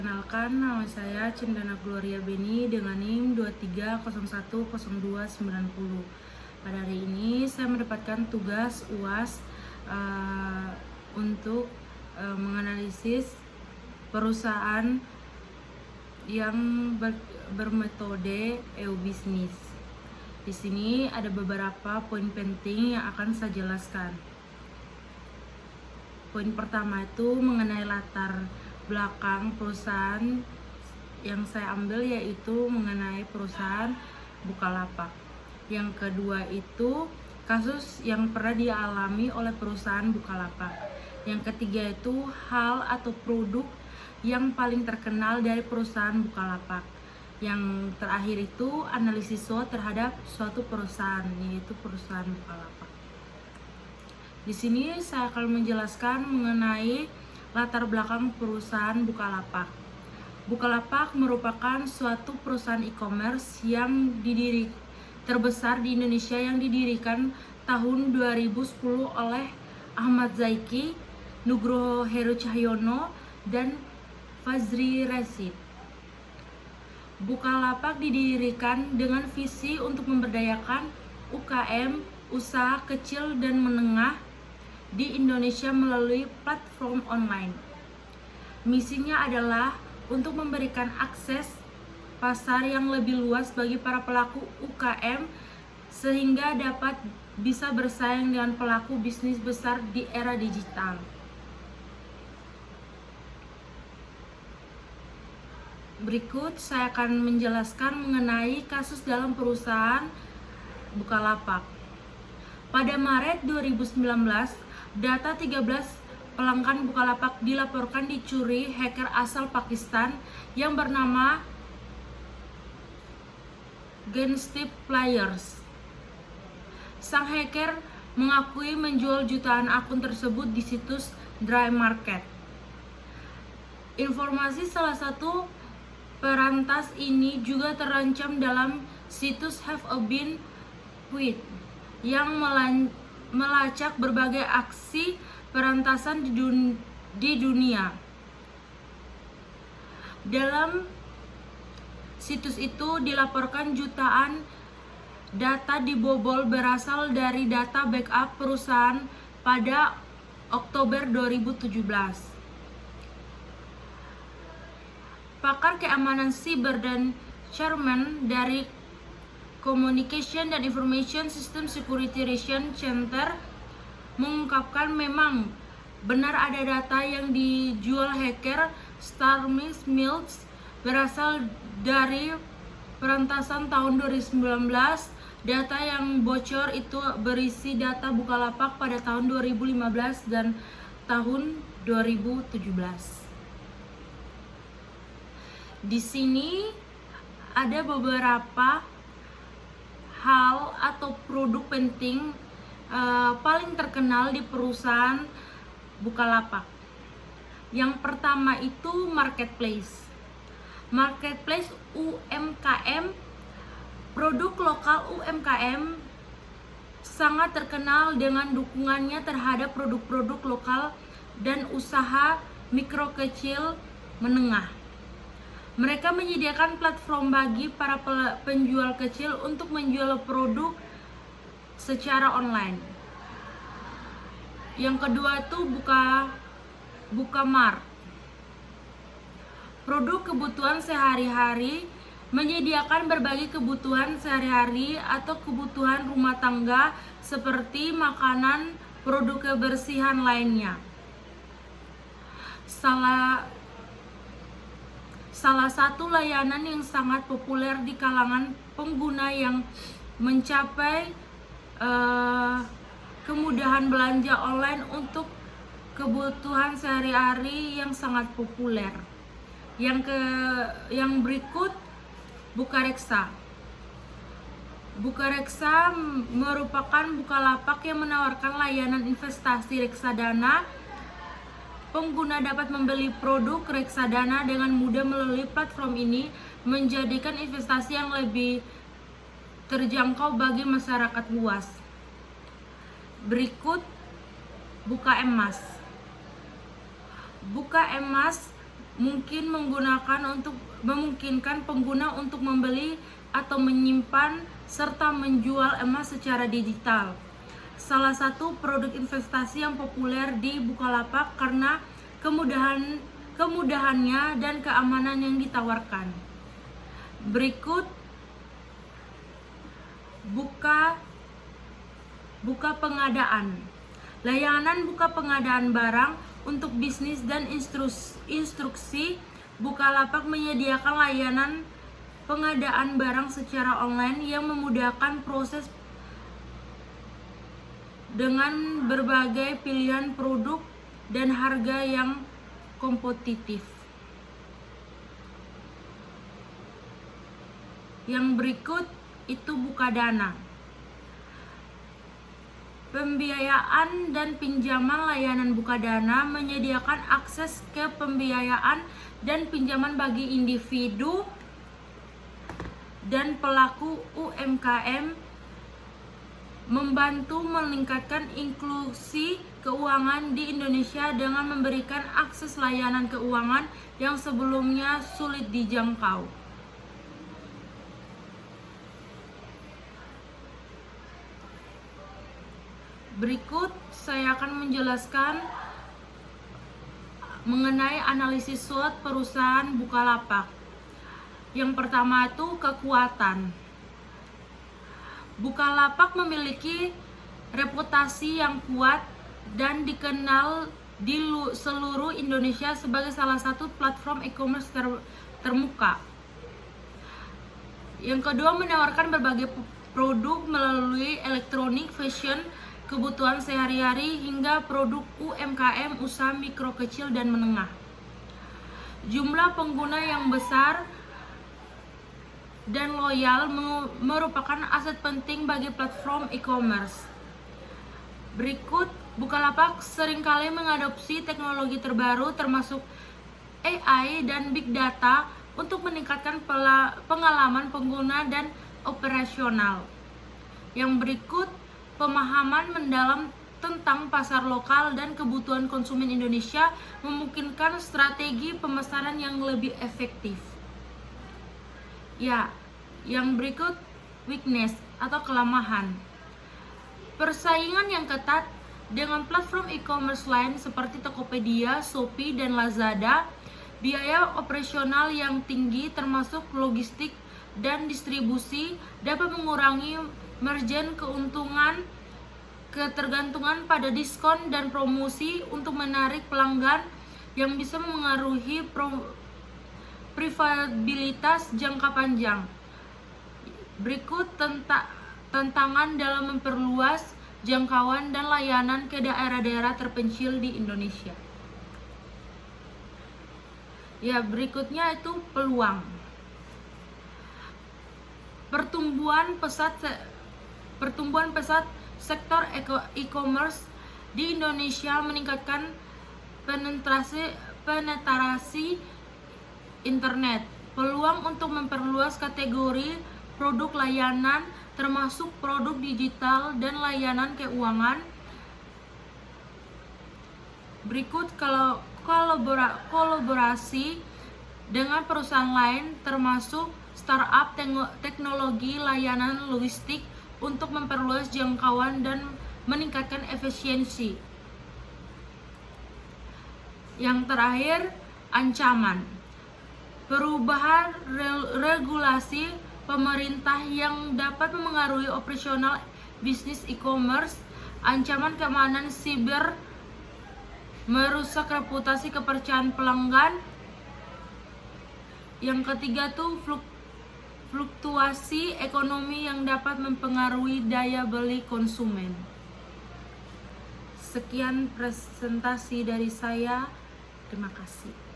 Perkenalkan, nama saya Cendana Gloria Beni dengan NIM 23010290. Pada hari ini saya mendapatkan tugas UAS untuk menganalisis perusahaan yang bermetode e-bisnis. Di sini ada beberapa poin penting yang akan saya jelaskan. Poin pertama itu mengenai latar belakang perusahaan yang saya ambil, yaitu mengenai perusahaan Bukalapak. Yang kedua itu kasus yang pernah dialami oleh perusahaan Bukalapak. Yang ketiga itu hal atau produk yang paling terkenal dari perusahaan Bukalapak. Yang terakhir itu analisis SWOT terhadap suatu perusahaan, yaitu perusahaan Bukalapak. Di sini saya akan menjelaskan mengenai latar belakang perusahaan Bukalapak. Bukalapak merupakan suatu perusahaan e-commerce yang terbesar di Indonesia yang didirikan tahun 2010 oleh Ahmad Zaiki, Nugroho Heru Cahyono, dan Fazri Rashid. Bukalapak didirikan dengan visi untuk memberdayakan UKM, usaha kecil dan menengah di Indonesia melalui platform online. Misinya adalah untuk memberikan akses pasar yang lebih luas bagi para pelaku UKM sehingga dapat bisa bersaing dengan pelaku bisnis besar di era digital. Berikut saya akan menjelaskan mengenai kasus dalam perusahaan Bukalapak. Pada Maret 2019, data 13 pelanggan Bukalapak dilaporkan dicuri hacker asal Pakistan yang bernama Genstep Players. Sang hacker mengakui menjual jutaan akun tersebut di situs Dry Market. Informasi salah satu perantas ini juga terancam dalam situs Have a Been Quit yang melacak berbagai aksi perantasan di dunia. Dalam situs itu dilaporkan jutaan data dibobol berasal dari data backup perusahaan pada Oktober 2017. Pakar keamanan siber dan chairman dari Communication and Information System Security Research Center mengungkapkan memang benar ada data yang dijual hacker Starmix Mills berasal dari perantasan tahun 2019. Data yang bocor itu berisi data Bukalapak pada tahun 2015 dan tahun 2017. Di sini ada beberapa hal atau produk penting paling terkenal di perusahaan Bukalapak. Yang pertama itu marketplace. Marketplace UMKM, produk lokal UMKM sangat terkenal dengan dukungannya terhadap produk-produk lokal dan usaha mikro kecil menengah. Mereka menyediakan platform bagi para penjual kecil untuk menjual produk secara online. Yang kedua itu Bukamart. Produk kebutuhan sehari-hari, menyediakan berbagai kebutuhan sehari-hari atau kebutuhan rumah tangga seperti makanan, produk kebersihan lainnya. Salah satu layanan yang sangat populer di kalangan pengguna yang mencapai kemudahan belanja online untuk kebutuhan sehari-hari yang sangat populer. Yang berikut Bukareksa. Bukareksa merupakan Bukalapak yang menawarkan layanan investasi reksadana. Pengguna dapat membeli produk reksadana dengan mudah melalui platform ini, menjadikan investasi yang lebih terjangkau bagi masyarakat luas. Berikut Buka Emas. Buka Emas memungkinkan pengguna untuk membeli atau menyimpan serta menjual emas secara digital. Salah satu produk investasi yang populer di Bukalapak karena kemudahannya dan keamanan yang ditawarkan. Berikut buka pengadaan. Layanan buka pengadaan barang untuk bisnis dan instruksi. Bukalapak menyediakan layanan pengadaan barang secara online yang memudahkan proses dengan berbagai pilihan produk dan harga yang kompetitif. Yang berikut itu Bukadana. Pembiayaan dan pinjaman. Layanan Bukadana menyediakan akses ke pembiayaan dan pinjaman bagi individu dan pelaku UMKM, membantu meningkatkan inklusi keuangan di Indonesia dengan memberikan akses layanan keuangan yang sebelumnya sulit dijangkau. Berikut saya akan menjelaskan mengenai analisis SWOT perusahaan Bukalapak. Yang pertama itu kekuatan. Bukalapak memiliki reputasi yang kuat dan dikenal di seluruh Indonesia sebagai salah satu platform e-commerce termuka. Yang kedua, menawarkan berbagai produk melalui elektronik, fashion, kebutuhan sehari-hari hingga produk UMKM, usaha mikro, kecil, dan menengah. Jumlah pengguna yang besar dan loyal merupakan aset penting bagi platform e-commerce. Berikut, Bukalapak seringkali mengadopsi teknologi terbaru termasuk AI dan Big Data untuk meningkatkan pengalaman pengguna dan operasional. Yang berikut, pemahaman mendalam tentang pasar lokal dan kebutuhan konsumen Indonesia memungkinkan strategi pemesanan yang lebih efektif. Ya, yang berikut weakness atau kelemahan. Persaingan yang ketat dengan platform e-commerce lain seperti Tokopedia, Shopee, dan Lazada. Biaya operasional yang tinggi termasuk logistik dan distribusi dapat mengurangi margin keuntungan. Ketergantungan pada diskon dan promosi untuk menarik pelanggan yang bisa mengaruhi profitabilitas jangka panjang. Berikut tantangan dalam memperluas jangkauan dan layanan ke daerah-daerah terpencil di Indonesia. Ya, berikutnya itu peluang. Pertumbuhan pesat sektor e-commerce di Indonesia meningkatkan penetrasi internet. Peluang untuk memperluas kategori produk layanan termasuk produk digital dan layanan keuangan. Berikut kolaborasi dengan perusahaan lain termasuk startup teknologi layanan logistik untuk memperluas jangkauan dan meningkatkan efisiensi. Yang terakhir, ancaman. Perubahan regulasi pemerintah yang dapat memengaruhi operasional bisnis e-commerce, ancaman keamanan siber, merusak reputasi kepercayaan pelanggan. Yang ketiga tuh fluktuasi ekonomi yang dapat mempengaruhi daya beli konsumen. Sekian presentasi dari saya. Terima kasih.